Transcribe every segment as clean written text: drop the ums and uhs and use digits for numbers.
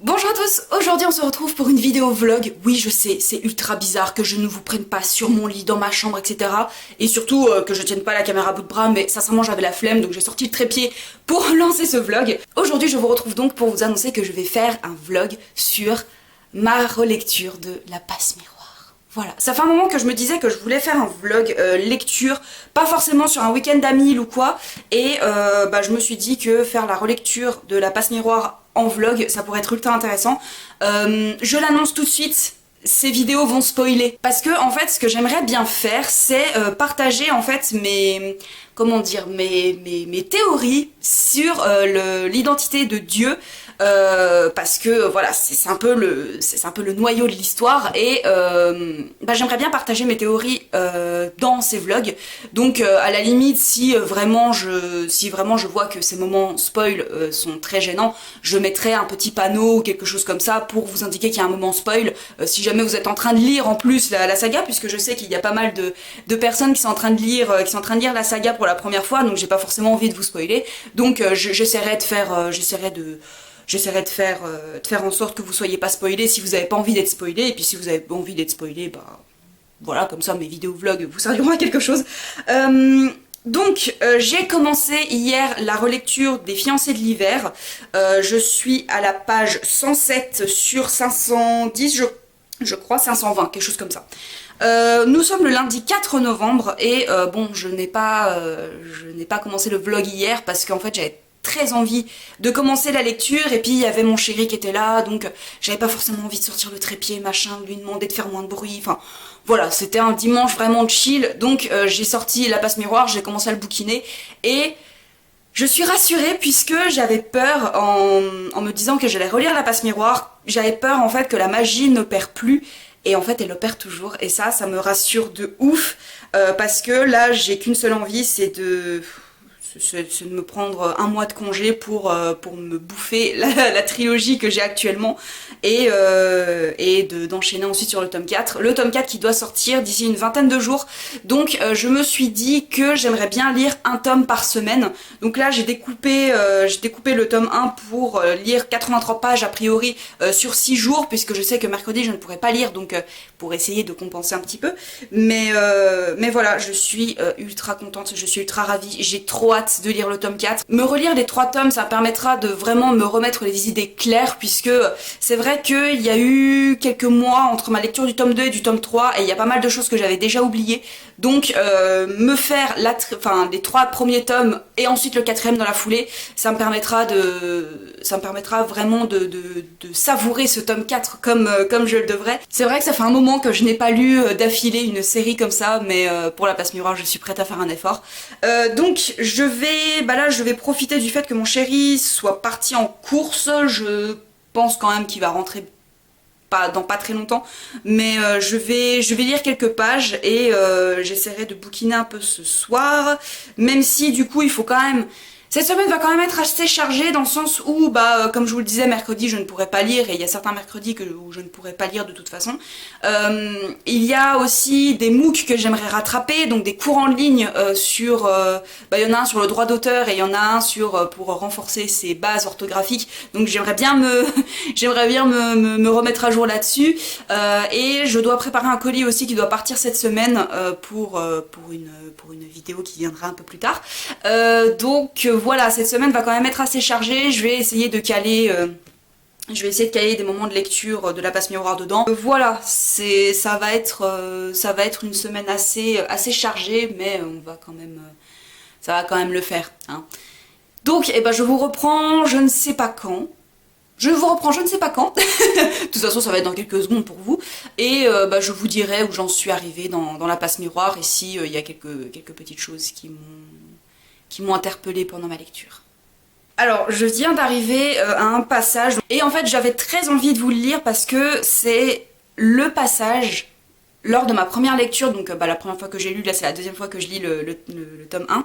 Bonjour à tous, aujourd'hui on se retrouve pour une vidéo vlog. Oui je sais, c'est ultra bizarre que je ne vous prenne pas sur mon lit, dans ma chambre, etc. Et surtout que je tienne pas la caméra à bout de bras, mais sincèrement j'avais la flemme donc j'ai sorti le trépied pour lancer ce vlog. Aujourd'hui je vous retrouve donc pour vous annoncer que je vais faire un vlog sur ma relecture de La Passe Miroir. Voilà, ça fait un moment que je me disais que je voulais faire un vlog lecture, pas forcément sur un week-end d'amis ou quoi, et je me suis dit que faire la relecture de La Passe Miroir en vlog, ça pourrait être ultra intéressant. Je l'annonce tout de suite, ces vidéos vont spoiler. Parce que en fait, ce que j'aimerais bien faire, c'est partager en fait mes... comment dire, mes théories sur l'identité de Dieu. Parce que voilà, c'est un peu le noyau de l'histoire et j'aimerais bien partager mes théories dans ces vlogs. Donc à la limite, si vraiment je vois que ces moments spoil sont très gênants, je mettrai un petit panneau ou quelque chose comme ça pour vous indiquer qu'il y a un moment spoil. Si jamais vous êtes en train de lire en plus la saga, puisque je sais qu'il y a pas mal de personnes qui sont en train de lire la saga pour la première fois, donc j'ai pas forcément envie de vous spoiler. Donc j'essaierai de faire en sorte que vous soyez pas spoilés si vous n'avez pas envie d'être spoilé, et puis si vous avez envie d'être spoilé, voilà, comme ça mes vidéos vlogs vous serviront à quelque chose. J'ai commencé hier la relecture des Fiancés de l'hiver. Je suis à la page 107 sur 510, je crois, 520, quelque chose comme ça. Nous sommes le lundi 4 novembre et je n'ai pas commencé le vlog hier parce qu'en fait j'avais très envie de commencer la lecture, et puis il y avait mon chéri qui était là, donc j'avais pas forcément envie de sortir le trépied, machin, de lui demander de faire moins de bruit, enfin voilà, c'était un dimanche vraiment chill, donc j'ai sorti La Passe Miroir, j'ai commencé à le bouquiner, et je suis rassurée puisque j'avais peur en me disant que j'allais relire La Passe Miroir, j'avais peur en fait que la magie n'opère plus, et en fait elle opère toujours, et ça me rassure de ouf, parce que là j'ai qu'une seule envie, c'est de me prendre un mois de congé pour me bouffer la trilogie que j'ai actuellement, et d'enchaîner ensuite sur le tome 4. Le tome 4 qui doit sortir d'ici une vingtaine de jours, donc je me suis dit que j'aimerais bien lire un tome par semaine. Donc là j'ai découpé le tome 1 pour lire 83 pages a priori sur 6 jours, puisque je sais que mercredi je ne pourrais pas lire, donc pour essayer de compenser un petit peu. Mais voilà, je suis ultra contente, je suis ultra ravie, j'ai trop hâte de lire le tome 4. Me relire les 3 tomes, ça permettra de vraiment me remettre les idées claires, puisque c'est vrai qu'il y a eu quelques mois entre ma lecture du tome 2 et du tome 3, et il y a pas mal de choses que j'avais déjà oubliées. Donc me faire les 3 premiers tomes et ensuite le 4ème dans la foulée, ça me permettra vraiment de savourer ce tome 4 comme je le devrais. C'est vrai que ça fait un moment que je n'ai pas lu d'affilée une série comme ça, mais pour La Passe Miroir je suis prête à faire un effort. Donc je vais profiter du fait que mon chéri soit parti en course. Je pense quand même qu'il va rentrer dans pas très longtemps, mais je vais lire quelques pages, et j'essaierai de bouquiner un peu ce soir, même si du coup il faut quand même... Cette semaine va quand même être assez chargée, dans le sens où, comme je vous le disais, mercredi je ne pourrai pas lire, et il y a certains mercredis où je ne pourrai pas lire de toute façon. Il y a aussi des MOOC que j'aimerais rattraper, donc des cours en ligne sur... il y en a un sur le droit d'auteur, et il y en a un pour renforcer ses bases orthographiques, donc j'aimerais bien me remettre à jour là-dessus. Et je dois préparer un colis aussi qui doit partir cette semaine pour une vidéo qui viendra un peu plus tard. Voilà, cette semaine va quand même être assez chargée. Je vais essayer de caler des moments de lecture de La Passe Miroir dedans. Voilà, ça va être une semaine assez chargée, mais ça va quand même le faire, hein. Donc je vous reprends je ne sais pas quand. De toute façon ça va être dans quelques secondes pour vous, et je vous dirai où j'en suis arrivée dans La Passe Miroir, et si il y a quelques petites choses qui m'ont interpellée pendant ma lecture. Alors je viens d'arriver à un passage, et en fait j'avais très envie de vous le lire parce que c'est le passage lors de ma première lecture, donc la première fois que j'ai lu, là c'est la deuxième fois que je lis le tome 1,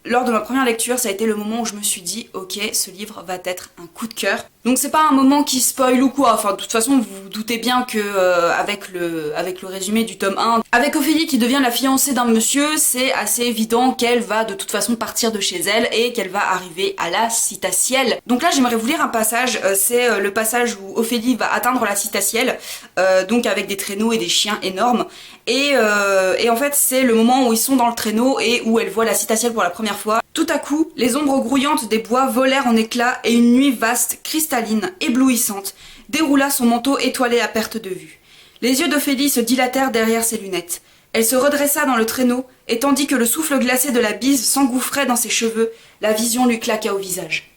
lors de ma première lecture, ça a été le moment où je me suis dit ok, ce livre va être un coup de cœur. Donc c'est pas un moment qui spoil ou quoi, enfin de toute façon vous vous doutez bien que avec le résumé du tome 1, avec Ophélie qui devient la fiancée d'un monsieur, c'est assez évident qu'elle va de toute façon partir de chez elle et qu'elle va arriver à la Citaciel. Donc là j'aimerais vous lire un passage, c'est le passage où Ophélie va atteindre la Citaciel, donc avec des traîneaux et des chiens énormes. Et en fait c'est le moment où ils sont dans le traîneau et où elle voit la Citaciel pour la première fois. Tout à coup, les ombres grouillantes des bois volèrent en éclats et une nuit vaste, cristalline, éblouissante, déroula son manteau étoilé à perte de vue. Les yeux d'Ophélie se dilatèrent derrière ses lunettes. Elle se redressa dans le traîneau, et tandis que le souffle glacé de la bise s'engouffrait dans ses cheveux, la vision lui claqua au visage.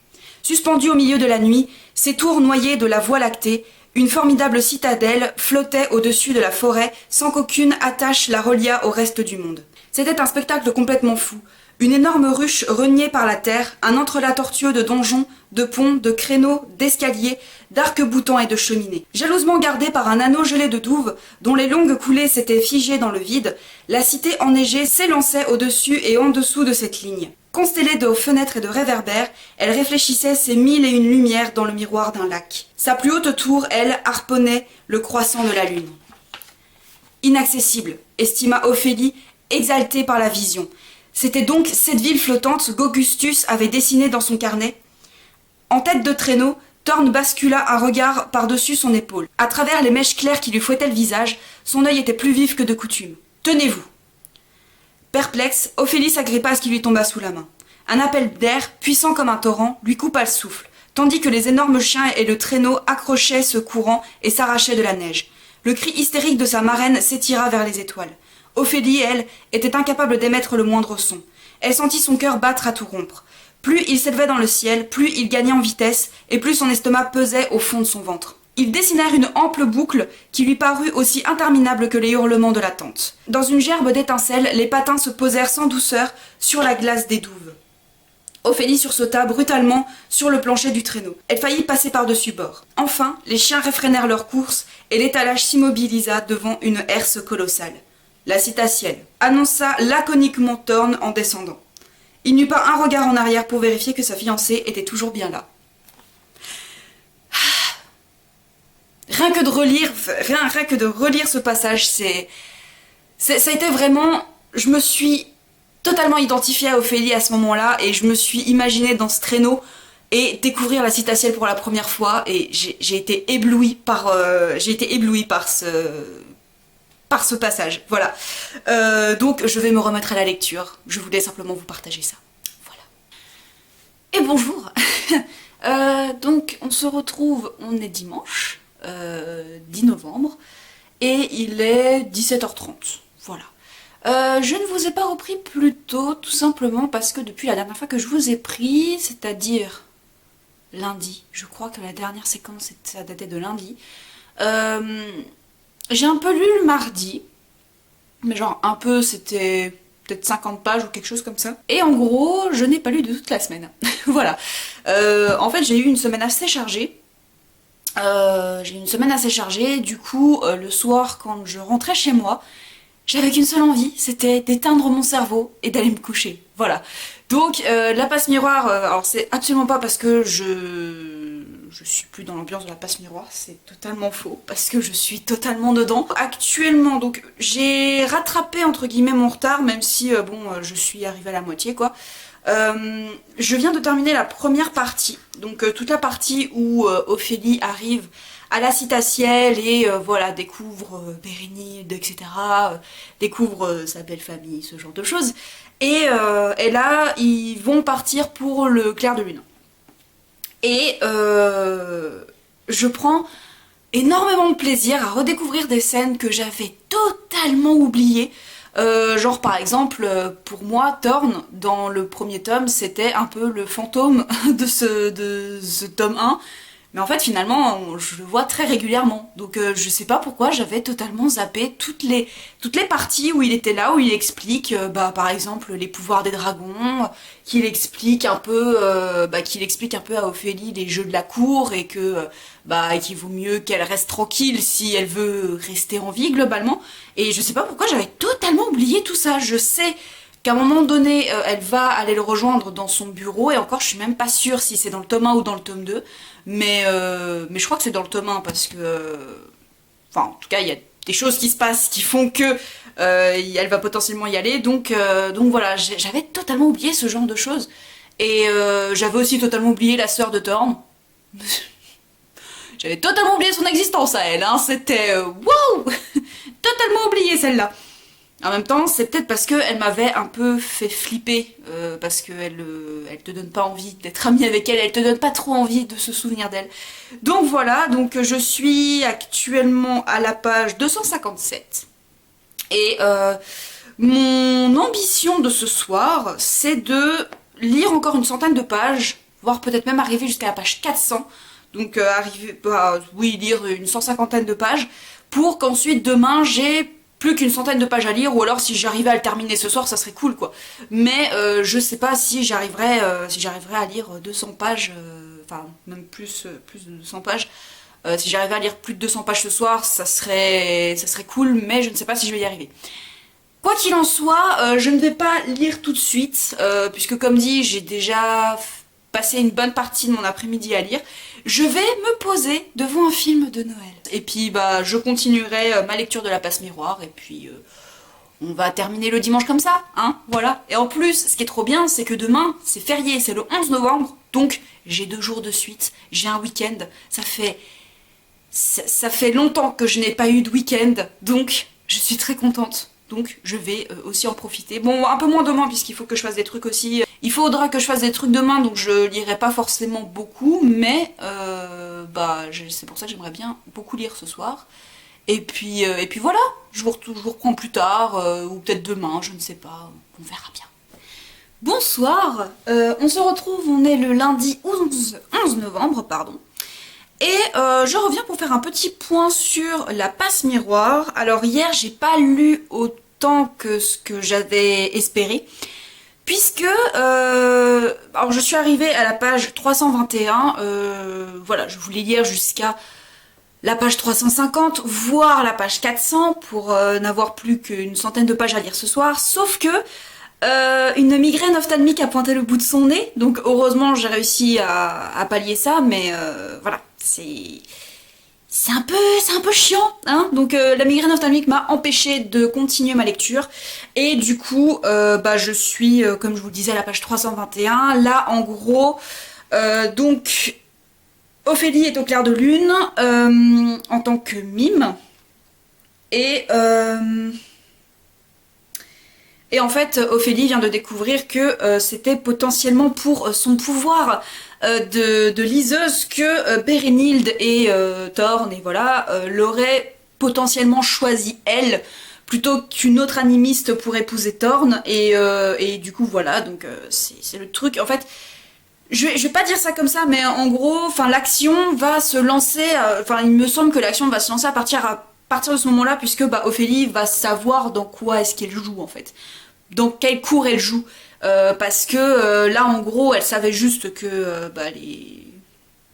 Suspendue au milieu de la nuit, ses tours noyées de la Voie lactée, une formidable citadelle flottait au-dessus de la forêt sans qu'aucune attache la reliât au reste du monde. C'était un spectacle complètement fou. Une énorme ruche reniée par la terre, un entrelac tortueux de donjons, de ponts, de créneaux, d'escaliers, d'arcs-boutants et de cheminées. Jalousement gardée par un anneau gelé de douve, dont les longues coulées s'étaient figées dans le vide, la cité enneigée s'élançait au-dessus et en dessous de cette ligne. Constellée de fenêtres et de réverbères, elle réfléchissait ses 1001 lumières dans le miroir d'un lac. Sa plus haute tour, elle, harponnait le croissant de la lune. Inaccessible, estima Ophélie, exaltée par la vision. C'était donc cette ville flottante qu'Augustus avait dessinée dans son carnet. En tête de traîneau, Thorn bascula un regard par-dessus son épaule. À travers les mèches claires qui lui fouettaient le visage, son œil était plus vif que de coutume. « Tenez-vous !» Perplexe, Ophélie s'agrippa à ce qui lui tomba sous la main. Un appel d'air, puissant comme un torrent, lui coupa le souffle, tandis que les énormes chiens et le traîneau accrochaient ce courant et s'arrachaient de la neige. Le cri hystérique de sa marraine s'étira vers les étoiles. Ophélie, elle, était incapable d'émettre le moindre son. Elle sentit son cœur battre à tout rompre. Plus il s'élevait dans le ciel, plus il gagnait en vitesse, et plus son estomac pesait au fond de son ventre. Ils dessinèrent une ample boucle qui lui parut aussi interminable que les hurlements de la tente. Dans une gerbe d'étincelles, les patins se posèrent sans douceur sur la glace des douves. Ophélie sursauta brutalement sur le plancher du traîneau. Elle faillit passer par-dessus bord. Enfin, les chiens réfrénèrent leur course, et l'étalage s'immobilisa devant une herse colossale. La Citaciel, annonça laconiquement Thorn en descendant. Il n'eut pas un regard en arrière pour vérifier que sa fiancée était toujours bien là. Rien que de relire ce passage, ça a été vraiment... Je me suis totalement identifiée à Ophélie à ce moment-là et je me suis imaginée dans ce traîneau et découvrir la Citaciel pour la première fois et j'ai été éblouie par ce passage, voilà. Donc je vais me remettre à la lecture, je voulais simplement vous partager ça, voilà. Et bonjour. Donc on se retrouve, on est dimanche, 10 novembre, et il est 17h30, voilà. Je ne vous ai pas repris plus tôt, tout simplement parce que depuis la dernière fois que je vous ai pris, c'est-à-dire lundi, je crois que la dernière séquence, ça datait de lundi, j'ai un peu lu le mardi, mais genre un peu, c'était peut-être 50 pages ou quelque chose comme ça. Et en gros, je n'ai pas lu de toute la semaine. Voilà. En fait, j'ai eu une semaine assez chargée. Du coup, le soir, quand je rentrais chez moi, j'avais qu'une seule envie, c'était d'éteindre mon cerveau et d'aller me coucher. Voilà. Donc, la passe miroir, alors c'est absolument pas parce que je suis plus dans l'ambiance de la passe miroir, c'est totalement faux, parce que je suis totalement dedans. Actuellement, donc, j'ai rattrapé, entre guillemets, mon retard, même si, je suis arrivée à la moitié, quoi. Je viens de terminer la première partie, donc toute la partie où Ophélie arrive à la Citaciel et voilà, découvre Bérénice, etc., découvre sa belle famille, ce genre de choses. Et là, ils vont partir pour le clair de lune. Et je prends énormément de plaisir à redécouvrir des scènes que j'avais totalement oubliées. Genre par exemple, pour moi, Thorn, dans le premier tome, c'était un peu le fantôme de ce tome 1. Mais en fait, finalement, je le vois très régulièrement. Donc je sais pas pourquoi j'avais totalement zappé toutes les parties où il était là, où il explique, par exemple, les pouvoirs des dragons, qu'il explique un peu à Ophélie les jeux de la cour et que qu'il vaut mieux qu'elle reste tranquille si elle veut rester en vie globalement. Et je sais pas pourquoi j'avais totalement oublié tout ça. Je sais qu'à un moment donné, elle va aller le rejoindre dans son bureau, et encore, je suis même pas sûre si c'est dans le tome 1 ou dans le tome 2, mais je crois que c'est dans le tome 1, parce que... Enfin, en tout cas, il y a des choses qui se passent qui font que elle va potentiellement y aller, donc voilà, j'avais totalement oublié ce genre de choses. Et j'avais aussi totalement oublié la sœur de Thorn. J'avais totalement oublié son existence à elle, hein. C'était... wow. Totalement oublié celle-là. En même temps, c'est peut-être parce qu'elle m'avait un peu fait flipper, parce qu'elle elle te donne pas envie d'être amie avec elle, elle te donne pas trop envie de se souvenir d'elle. Donc voilà, donc je suis actuellement à la page 257. Et mon ambition de ce soir, c'est de lire encore une centaine de pages, voire peut-être même arriver jusqu'à la page 400. Donc lire une 150aine de pages, pour qu'ensuite demain j'ai plus qu'une centaine de pages à lire, ou alors si j'arrivais à le terminer ce soir, ça serait cool quoi. Mais je sais pas si j'arriverai à lire 200 pages, enfin même plus de 200 pages. Si j'arrivais à lire plus de 200 pages ce soir, ça serait cool, mais je ne sais pas si je vais y arriver. Quoi qu'il en soit, je ne vais pas lire tout de suite, puisque comme dit, j'ai déjà passé une bonne partie de mon après-midi à lire. Je vais me poser devant un film de Noël. Et puis bah je continuerai ma lecture de La Passe Miroir, et puis on va terminer le dimanche comme ça, hein, voilà. Et en plus, ce qui est trop bien, c'est que demain, c'est férié, c'est le 11 novembre, donc j'ai 2 jours de suite, j'ai un week-end, ça fait longtemps que je n'ai pas eu de week-end, donc je suis très contente. Donc je vais aussi en profiter. Bon, un peu moins demain puisqu'il faut que je fasse des trucs aussi. Il faudra que je fasse des trucs demain, donc je lirai pas forcément beaucoup, mais c'est pour ça que j'aimerais bien beaucoup lire ce soir. Et puis voilà, je vous reprends plus tard, ou peut-être demain, je ne sais pas, on verra bien. Bonsoir, on se retrouve, on est le lundi 11 novembre, pardon. Et je reviens pour faire un petit point sur La Passe Miroir. Alors hier, j'ai pas lu autant que ce que j'avais espéré, puisque alors je suis arrivée à la page 321. Voilà, je voulais lire jusqu'à la page 350, voire la page 400, pour n'avoir plus qu'une centaine de pages à lire ce soir. Sauf que une migraine ophtalmique a pointé le bout de son nez, donc heureusement j'ai réussi à pallier ça, mais voilà, c'est un peu chiant, hein. Donc la migraine ophtalmique m'a empêché de continuer ma lecture, et du coup je suis, comme je vous le disais, à la page 321. Là en gros, donc Ophélie est au clair de lune en tant que mime, et en fait, Ophélie vient de découvrir que c'était potentiellement pour son pouvoir de liseuse que Bérénilde et Thorn, et voilà, l'auraient potentiellement choisi elle, plutôt qu'une autre animiste pour épouser Thorn, et du coup voilà, donc c'est le truc, en fait, je vais pas dire ça comme ça, mais en gros, l'action va se lancer, il me semble que l'action va se lancer à partir de ce moment-là, puisque Ophélie va savoir dans quoi est-ce qu'elle joue en fait. Dans quel cours elle joue. Parce que là en gros elle savait juste que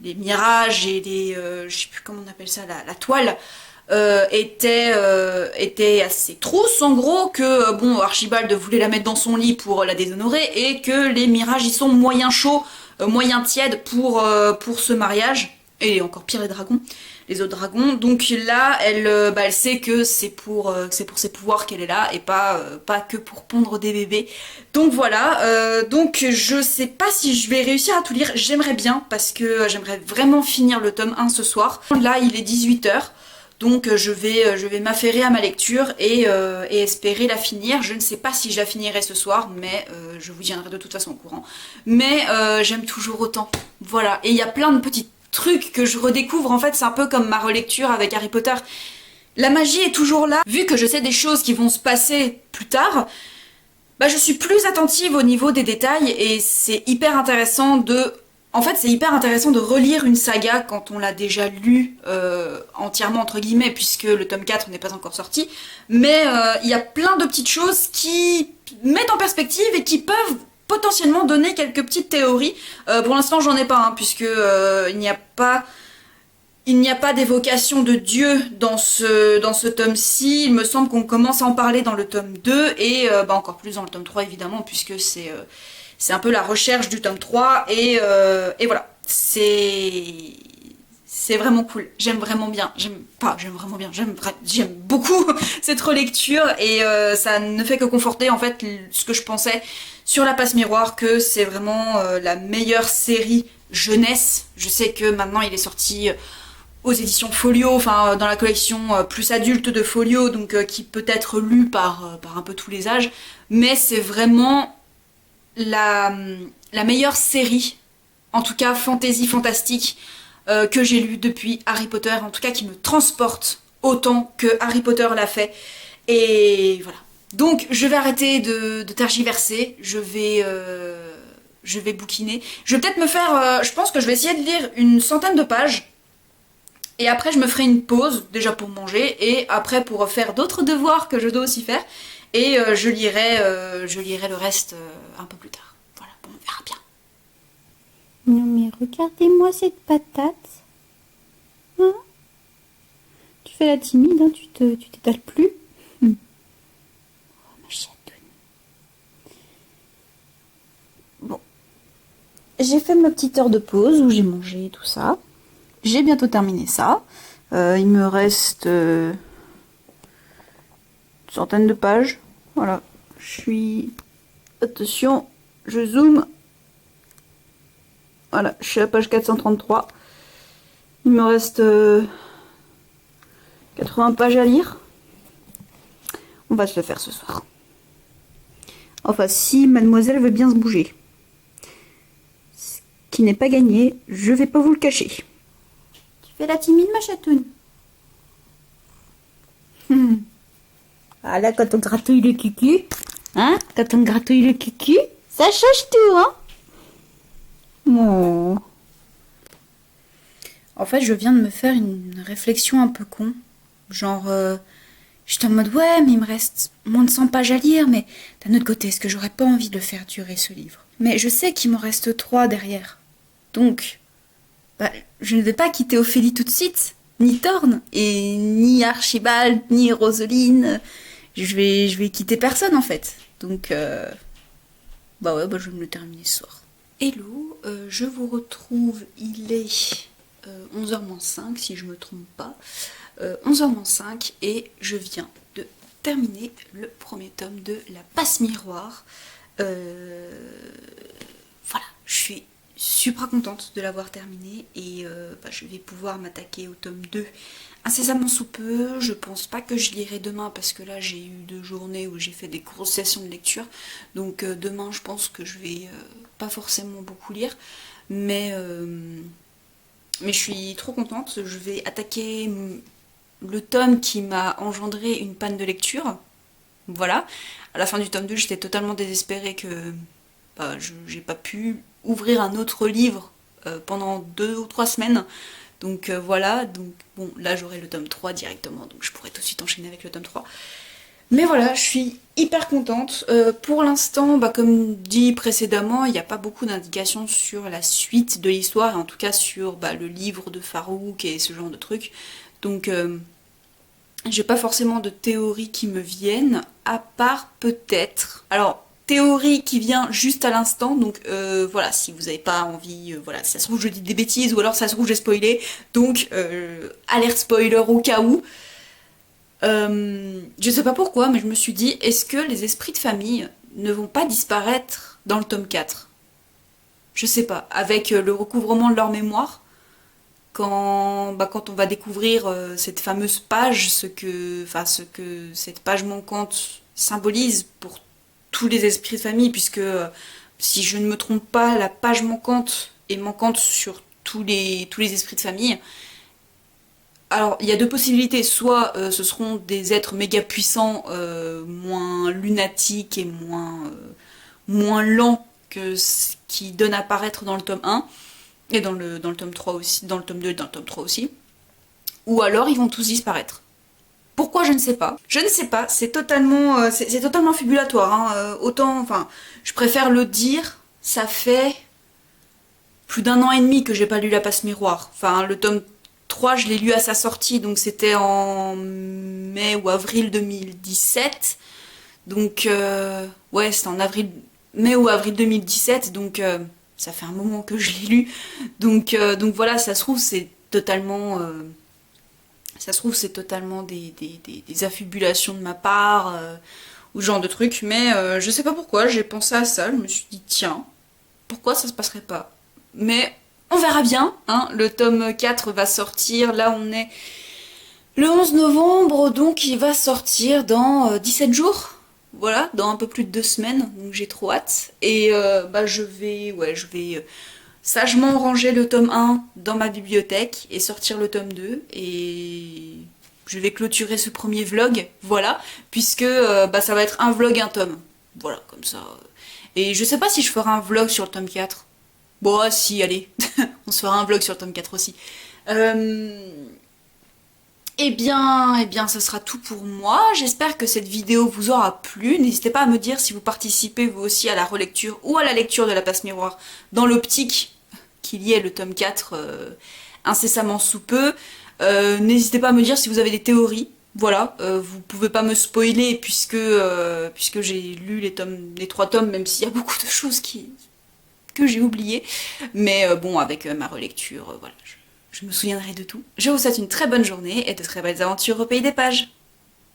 les mirages et les... je sais plus comment on appelle ça, la toile était assez trousse en gros, que Archibald voulait la mettre dans son lit pour la déshonorer, et que les mirages ils sont moyen chauds, moyen tièdes pour ce mariage, et encore pire les autres dragons. Donc là elle sait que c'est pour ses pouvoirs qu'elle est là, et pas que pour pondre des bébés. Donc voilà, donc je sais pas si je vais réussir à tout lire, j'aimerais bien, parce que j'aimerais vraiment finir le tome 1 ce soir. Là il est 18 h. Donc je vais m'affairer à ma lecture et espérer la finir. Je ne sais pas si je la finirai ce soir, mais je vous tiendrai de toute façon au courant. Mais j'aime toujours autant. Voilà, et il y a plein de petits trucs que je redécouvre. En fait, c'est un peu comme ma relecture avec Harry Potter. La magie est toujours là. Vu que je sais des choses qui vont se passer plus tard, je suis plus attentive au niveau des détails, et c'est hyper intéressant de... En fait, c'est hyper intéressant de relire une saga quand on l'a déjà lue entièrement, entre guillemets, puisque le tome 4 n'est pas encore sorti. Mais il y a plein de petites choses qui mettent en perspective et qui peuvent potentiellement donner quelques petites théories. Pour l'instant, j'en ai pas, hein, puisque il n'y a pas Il n'y a pas d'évocation de Dieu dans ce tome-ci. Il me semble qu'on commence à en parler dans le tome 2 et encore plus dans le tome 3 évidemment, puisque c'est un peu la recherche du tome 3 et voilà. C'est vraiment cool. J'aime vraiment bien. J'aime beaucoup cette relecture et ça ne fait que conforter en fait ce que je pensais sur La Passe Miroir, que c'est vraiment la meilleure série jeunesse. Je sais que maintenant il est sorti aux éditions Folio, enfin dans la collection plus adulte de Folio, donc qui peut être lu par un peu tous les âges, mais c'est vraiment la meilleure série, en tout cas fantasy fantastique, que j'ai lu depuis Harry Potter, en tout cas qui me transporte autant que Harry Potter l'a fait. Et voilà. Donc je vais arrêter de tergiverser, je vais bouquiner. Je vais peut-être me faire, je pense que je vais essayer de lire une centaine de pages. Et après je me ferai une pause, déjà pour manger, et après pour faire d'autres devoirs que je dois aussi faire. Et je lirai le reste un peu plus tard. Voilà, bon, on verra bien. Non mais regardez-moi cette patate. Hein? Tu fais la timide, hein? Tu t'étales plus. Oh ma chatoune. Bon. J'ai fait ma petite heure de pause où j'ai mangé et tout ça. J'ai bientôt terminé ça. Il me reste une centaine de pages. Voilà. Je suis... Attention, je zoome. Voilà, je suis à la page 433. Il me reste 80 pages à lire. On va se le faire ce soir. Enfin, si mademoiselle veut bien se bouger. Ce qui n'est pas gagné, je vais pas vous le cacher. Tu fais la timide, ma chatoune? Ah là, quand on gratouille le cucu, hein? Quand on gratouille le cucu, ça change tout, hein? Oh. En fait, je viens de me faire une réflexion un peu con. Genre, j'étais en mode, ouais, mais il me reste moins de 100 pages à lire, mais d'un autre côté, est-ce que j'aurais pas envie de le faire durer, ce livre? Mais je sais qu'il m'en reste 3 derrière. Donc, je ne vais pas quitter Ophélie tout de suite, ni Thorne, et ni Archibald, ni Roseline. Je vais quitter personne, en fait. Donc, ouais, je vais me le terminer ce soir. Hello, je vous retrouve, il est 11h-5 si je me trompe pas, 11h-5 et je viens de terminer le premier tome de La Passe Miroir. Voilà, je suis super contente de l'avoir terminé et je vais pouvoir m'attaquer au tome 2 incessamment sous peu. Je pense pas que je lirai demain parce que là j'ai eu 2 journées où j'ai fait des grosses sessions de lecture, donc demain je pense que je vais pas forcément beaucoup lire, mais je suis trop contente. Je vais attaquer le tome qui m'a engendré une panne de lecture. Voilà, à la fin du tome 2 j'étais totalement désespérée que j'ai pas pu ouvrir un autre livre pendant 2 ou 3 semaines. Donc voilà, donc bon, là j'aurai le tome 3 directement, donc je pourrai tout de suite enchaîner avec le tome 3. Mais voilà, je suis hyper contente. Pour l'instant, comme dit précédemment, il n'y a pas beaucoup d'indications sur la suite de l'histoire, et en tout cas sur le livre de Farouk et ce genre de trucs. Donc j'ai pas forcément de théories qui me viennent, à part peut-être... Alors, théorie qui vient juste à l'instant, donc voilà, si vous n'avez pas envie, voilà, si ça se trouve je dis des bêtises, ou alors si ça se trouve j'ai spoilé, donc alerte spoiler au cas où. Je sais pas pourquoi, mais je me suis dit, est-ce que les esprits de famille ne vont pas disparaître dans le tome 4? Je sais pas, avec le recouvrement de leur mémoire, quand on va découvrir cette fameuse page, ce que cette page manquante symbolise pour tous les esprits de famille, puisque si je ne me trompe pas, la page manquante est manquante sur tous les esprits de famille. Alors, il y a 2 possibilités, soit ce seront des êtres méga puissants, moins lunatiques et moins lents que ce qui donne à apparaître dans le tome 1, et dans le tome 3 aussi, dans le tome 2 et dans le tome 3 aussi, ou alors ils vont tous disparaître. Pourquoi, je ne sais pas. Je ne sais pas, c'est totalement fibulatoire, hein. Autant, je préfère le dire, ça fait plus d'1 an et demi que j'ai pas lu La Passe Miroir. Enfin, le tome 3, je l'ai lu à sa sortie, donc c'était en mai ou avril 2017. Donc, ouais, c'était en mai ou avril 2017, donc ça fait un moment que je l'ai lu. Donc voilà, ça se trouve, c'est totalement... des affibulations de ma part, ou ce genre de trucs, mais je sais pas pourquoi, j'ai pensé à ça, je me suis dit, tiens, pourquoi ça se passerait pas? Mais on verra bien, hein, le tome 4 va sortir, là on est le 11 novembre, donc il va sortir dans 17 jours. Voilà, dans un peu plus de 2 semaines, donc j'ai trop hâte. Et je vais sagement ranger le tome 1 dans ma bibliothèque et sortir le tome 2. Et je vais clôturer ce premier vlog, voilà, puisque ça va être un vlog, un tome. Voilà, comme ça. Et je sais pas si je ferai un vlog sur le tome 4. Bon, ah, si, allez, on se fera un vlog sur le tome 4 aussi. Eh bien, ce sera tout pour moi. J'espère que cette vidéo vous aura plu. N'hésitez pas à me dire si vous participez vous aussi à la relecture ou à la lecture de La Passe Miroir dans l'optique qu'il y ait le tome 4 incessamment sous peu. N'hésitez pas à me dire si vous avez des théories. Voilà, vous pouvez pas me spoiler puisque j'ai lu les 3 tomes, même s'il y a beaucoup de choses que j'ai oubliées. Mais bon, avec ma relecture, voilà, je me souviendrai de tout. Je vous souhaite une très bonne journée et de très belles aventures au pays des pages.